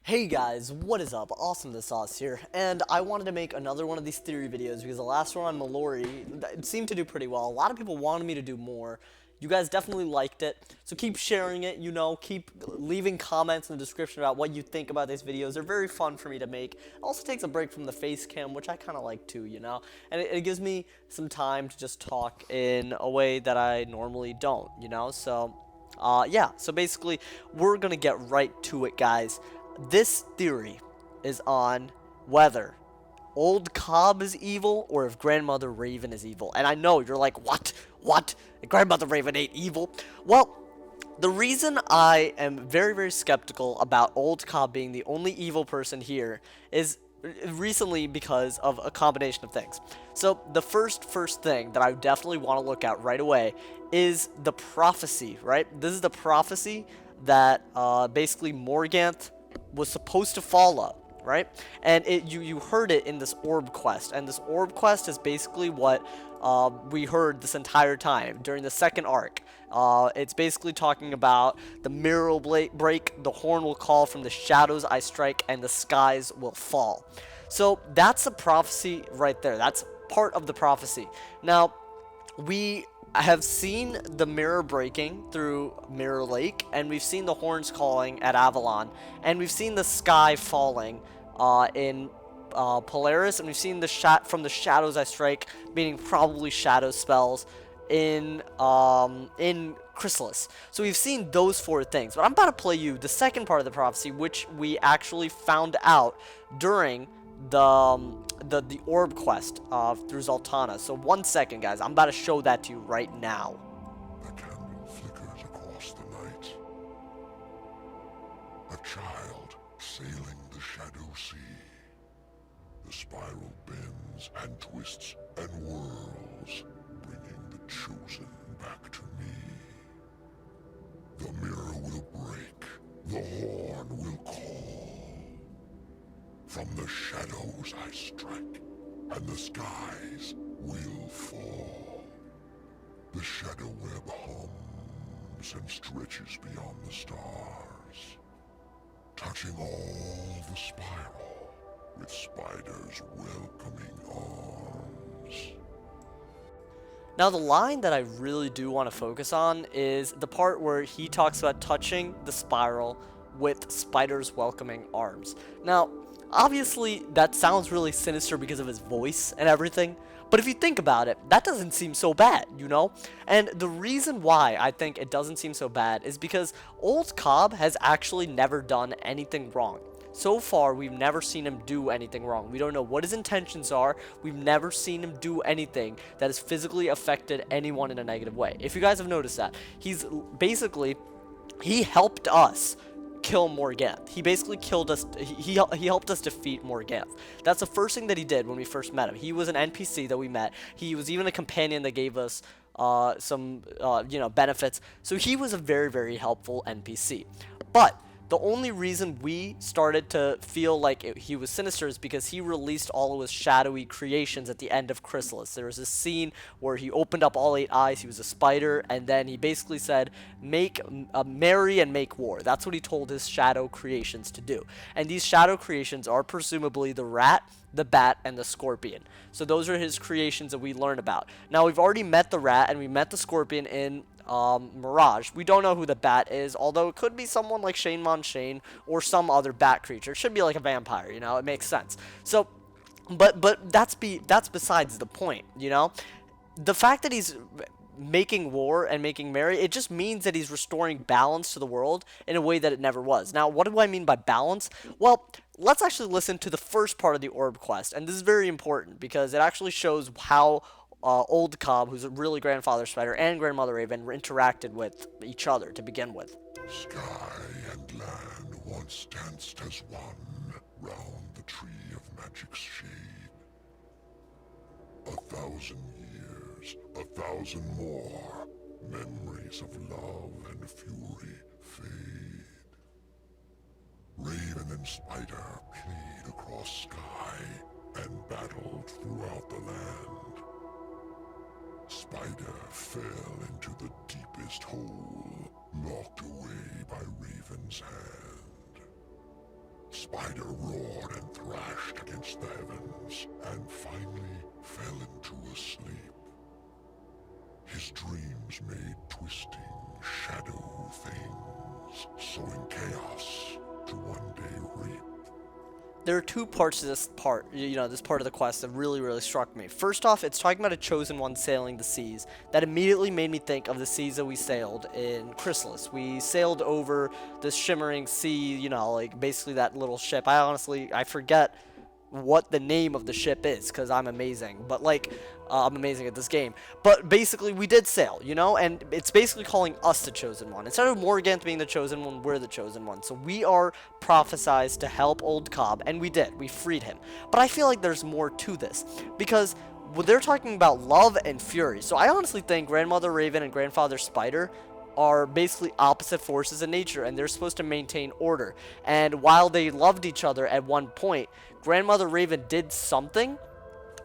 Hey guys, what is up? AwesomeTheSauce here, and I wanted to make another one of these theory videos because the last one on Mallory, it seemed to do pretty well. A lot of people wanted me to do more. You guys definitely liked it, so keep sharing it, keep leaving comments in the description about what you think about these videos. They're very fun for me to make. It also takes a break from the face cam, which I kind of like too, and it gives me some time to just talk in a way that I normally don't, yeah, so basically, we're gonna get right to it, guys. This theory is on whether Old Cobb is evil or if Grandmother Raven is evil. And I know you're like, what? What? Grandmother Raven ain't evil? Well, the reason I am very, very skeptical about Old Cobb being the only evil person here is recently because of a combination of things. So the first thing that I definitely want to look at right away is the prophecy, right? This is the prophecy that basically Morganth was supposed to follow, right? And you heard it in this orb quest, and this orb quest is basically what we heard this entire time during the second arc. It's basically talking about the mirror will break, the horn will call, from the shadows I strike, and the skies will fall. So that's a prophecy right there. That's part of the prophecy. Now, we have seen the mirror breaking through Mirror Lake, and we've seen the horns calling at Avalon, and we've seen the sky falling in Polaris, and we've seen the from the shadows I strike, meaning probably shadow spells in Chrysalis. So we've seen those four things, but I'm about to play you the second part of the prophecy, which we actually found out during the orb quest through Zoltana. So 1 second, guys. I'm about to show that to you right now. The candle flickers across the night. A child sailing the shadow sea. The spiral bends and twists and whirls, bringing the chosen back to me. The mirror will break. The horn will call. From the shadows I strike, and the skies will fall. The shadow web hums and stretches beyond the stars, touching all the spiral with spiders' welcoming arms. Now, the line that I really do want to focus on is the part where he talks about touching the spiral with spiders' welcoming arms. Now, obviously, that sounds really sinister because of his voice and everything, but if you think about it, that doesn't seem so bad, And the reason why I think it doesn't seem so bad is because Old Cobb has actually never done anything wrong. So far, we've never seen him do anything wrong. We don't know what his intentions are. We've never seen him do anything that has physically affected anyone in a negative way. If you guys have noticed that, he helped us kill Morganth. He basically killed us. He helped us defeat Morganth. That's the first thing that he did when we first met him. He was an NPC that we met. He was even a companion that gave us some benefits. So he was a very, very helpful NPC. But the only reason we started to feel like he was sinister is because he released all of his shadowy creations at the end of Chrysalis. There was a scene where he opened up all 8 eyes, he was a spider, and then he basically said, marry and make war. That's what he told his shadow creations to do. And these shadow creations are presumably the rat, the bat, and the scorpion. So those are his creations that we learn about. Now, we've already met the rat, and we met the scorpion in Mirage. We don't know who the bat is, although it could be someone like Shane Monshane or some other bat creature. It should be like a vampire, it makes sense. So, but that's besides the point, The fact that he's making war and making merry, it just means that he's restoring balance to the world in a way that it never was. Now, what do I mean by balance? Well, let's actually listen to the first part of the orb quest, and this is very important because it actually shows how Old Cobb, who's a really grandfather spider, and Grandmother Raven interacted with each other to begin with. Sky and land once danced as one round the tree of magic's shade. 1,000 years, 1,000 more, memories of love and fury fade. Raven and spider played across sky and battled throughout the land. Spider fell into the deepest hole, locked away by Raven's hand. spider roared and thrashed against the heavens, and finally fell into a sleep. His dreams made twisting, shadow things, sowing chaos to one day reap. There are two parts to this part, this part of the quest that really struck me. First off, it's talking about a chosen one sailing the seas. That immediately made me think of the seas that we sailed in Chrysalis. We sailed over this shimmering sea, like basically that little ship. I forget what the name of the ship is because I'm amazing, but I'm amazing at this game. But basically we did sail, and it's basically calling us the chosen one. Instead of Morgant being the chosen one, we're the chosen one. So we are prophesized to help Old Cobb, and we did. We freed him. But I feel like there's more to this because they're talking about love and fury. So I honestly think Grandmother Raven and Grandfather Spider are basically opposite forces in nature, and they're supposed to maintain order. And while they loved each other at one point, Grandmother Raven did something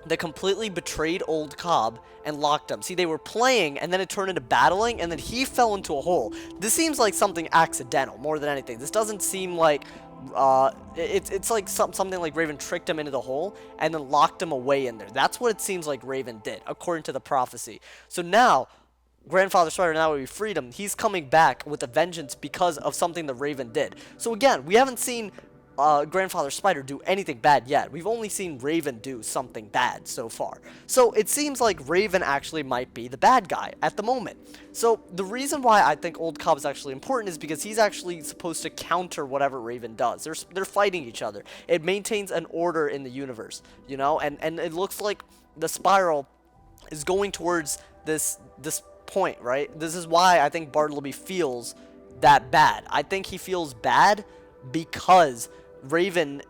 that completely betrayed Old Cobb and locked him. See, they were playing, and then it turned into battling, and then he fell into a hole. This seems like something accidental more than anything. This doesn't seem like it's like something like Raven tricked him into the hole and then locked him away in there. That's what it seems like Raven did, according to the prophecy. So now Grandfather Spider, now we freed him, he's coming back with a vengeance because of something that Raven did. So again, we haven't seen Grandfather Spider do anything bad yet. We've only seen Raven do something bad so far. So it seems like Raven actually might be the bad guy at the moment. So the reason why I think Old Cobb is actually important is because he's actually supposed to counter whatever Raven does. They're fighting each other. It maintains an order in the universe, and it looks like the spiral is going towards this point, right? This is why I think Bartleby feels that bad. I think he feels bad because Raven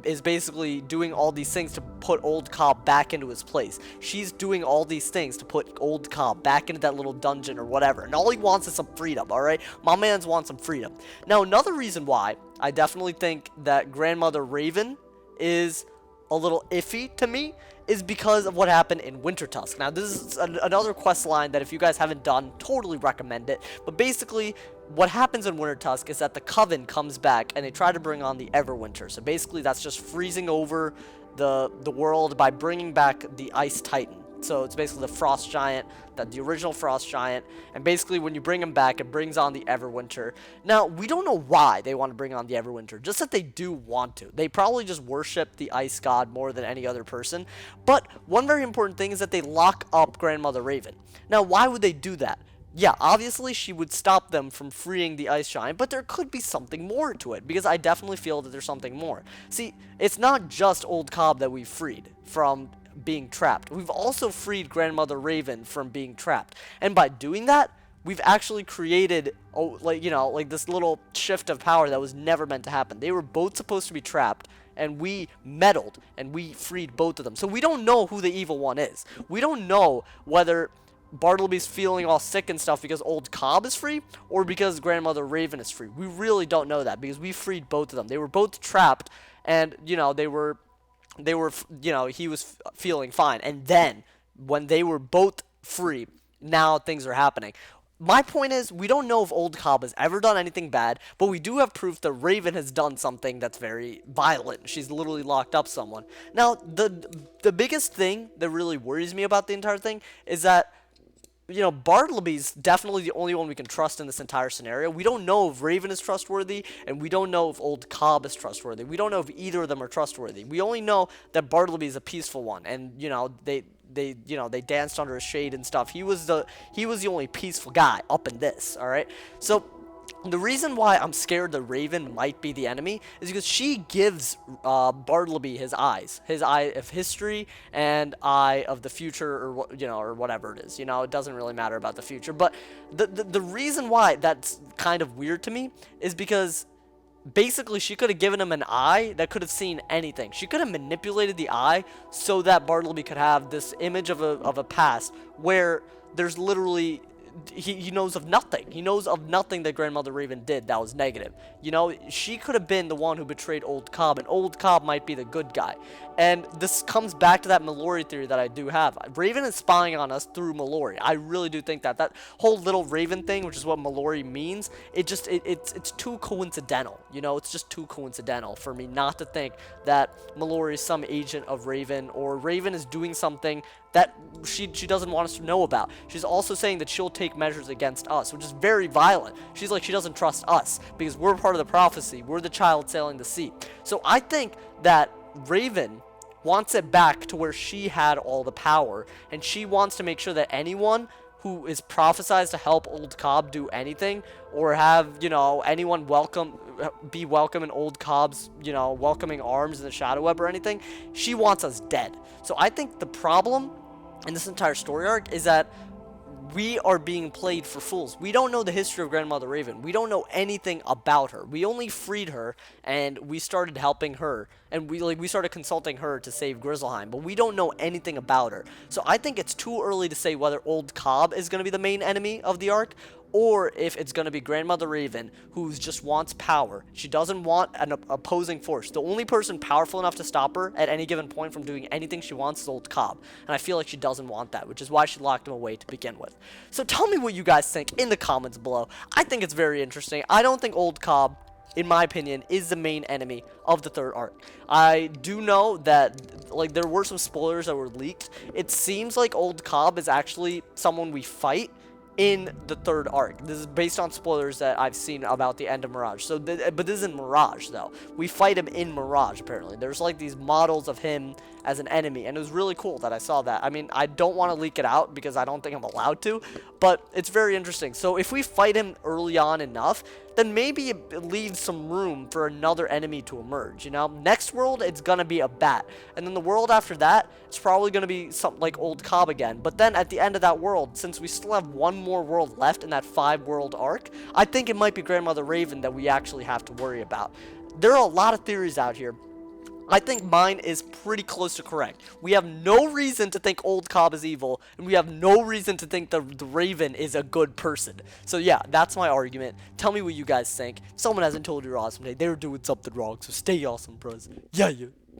is basically doing all these things to put Old Cobb back into his place. She's doing all these things to put Old Cobb back into that little dungeon or whatever. And all he wants is some freedom, alright? My man's wants some freedom. Now, another reason why I definitely think that Grandmother Raven is a little iffy to me is because of what happened in Wintertusk. Now, this is another quest line that if you guys haven't done, totally recommend it. But basically, what happens in Wintertusk is that the Coven comes back and they try to bring on the Everwinter. So basically, that's just freezing over the world by bringing back the Ice Titan. So it's basically the Frost Giant, the original Frost Giant, and basically when you bring him back, it brings on the Everwinter. Now, we don't know why they want to bring on the Everwinter, just that they do want to. They probably just worship the Ice God more than any other person, but one very important thing is that they lock up Grandmother Raven. Now, why would they do that? Yeah, obviously she would stop them from freeing the Ice Giant, but there could be something more to it, because I definitely feel that there's something more. See, it's not just Old Cobb that we freed from being trapped. We've also freed Grandmother Raven from being trapped. And by doing that, we've actually created, this little shift of power that was never meant to happen. They were both supposed to be trapped, and we meddled, and we freed both of them. So we don't know who the evil one is. We don't know whether Bartleby's feeling all sick and stuff because Old Cobb is free, or because Grandmother Raven is free. We really don't know that, because we freed both of them. They were both trapped, and, he was feeling fine. And then, when they were both free, now things are happening. My point is, we don't know if Old Cobb has ever done anything bad, but we do have proof that Raven has done something that's very violent. She's literally locked up someone. Now, the biggest thing that really worries me about the entire thing is that Bartleby's definitely the only one we can trust in this entire scenario. We don't know if Raven is trustworthy, and we don't know if Old Cobb is trustworthy. We don't know if either of them are trustworthy. We only know that Bartleby is a peaceful one, and they danced under his shade and stuff. He was the only peaceful guy up in this. All right, so the reason why I'm scared that Raven might be the enemy is because she gives Bartleby his eyes, his eye of history and eye of the future, or whatever it is. It doesn't really matter about the future. But the reason why that's kind of weird to me is because basically she could have given him an eye that could have seen anything. She could have manipulated the eye so that Bartleby could have this image of a past where there's literally he knows of nothing. He knows of nothing that Grandmother Raven did that was negative. You know, she could have been the one who betrayed Old Cobb, and Old Cobb might be the good guy. And this comes back to that Mallory theory that I do have. Raven is spying on us through Mallory. I really do think that. That whole little Raven thing, which is what Mallory means, it's too coincidental. You know, it's just too coincidental for me not to think that Mallory is some agent of Raven, or Raven is doing something that she doesn't want us to know about. She's also saying that she'll take measures against us, which is very violent. She's like, she doesn't trust us because we're part of the prophecy. We're the child sailing the sea. So I think that Raven wants it back to where she had all the power, and she wants to make sure that anyone who is prophesized to help Old Cobb do anything, or have, you know, anyone be welcome in Old Cobb's, you know, welcoming arms in the Shadow Web or anything, she wants us dead. So I think the problem in this entire story arc is that we are being played for fools. We don't know the history of Grandmother Raven. We don't know anything about her. We only freed her, and we started helping her, and we started consulting her to save Grizzleheim, but we don't know anything about her. So I think it's too early to say whether Old Cobb is going to be the main enemy of the arc, or if it's going to be Grandmother Raven, who just wants power. She doesn't want an opposing force. The only person powerful enough to stop her at any given point from doing anything she wants is Old Cobb. And I feel like she doesn't want that, which is why she locked him away to begin with. So tell me what you guys think in the comments below. I think it's very interesting. I don't think Old Cobb, in my opinion, is the main enemy of the third arc. I do know that, like, there were some spoilers that were leaked. It seems like Old Cobb is actually someone we fight in the third arc. This is based on spoilers that I've seen about the end of Mirage. So, but this isn't Mirage, though. We fight him in Mirage, apparently. There's, like, these models of him as an enemy, and it was really cool that I saw that. I mean, I don't want to leak it out because I don't think I'm allowed to, but it's very interesting. So if we fight him early on enough, then maybe it leaves some room for another enemy to emerge, you know? Next world, it's gonna be a bat, and then the world after that, it's probably gonna be something like Old Cobb again. But then at the end of that world, since we still have one more world left in that 5-world arc, I think it might be Grandmother Raven that we actually have to worry about. There are a lot of theories out here. I think mine is pretty close to correct. We have no reason to think Old Cobb is evil, and we have no reason to think the Raven is a good person. So yeah, that's my argument. Tell me what you guys think. If someone hasn't told you you're awesome today, they're doing something wrong, so stay awesome, bros. Yeah.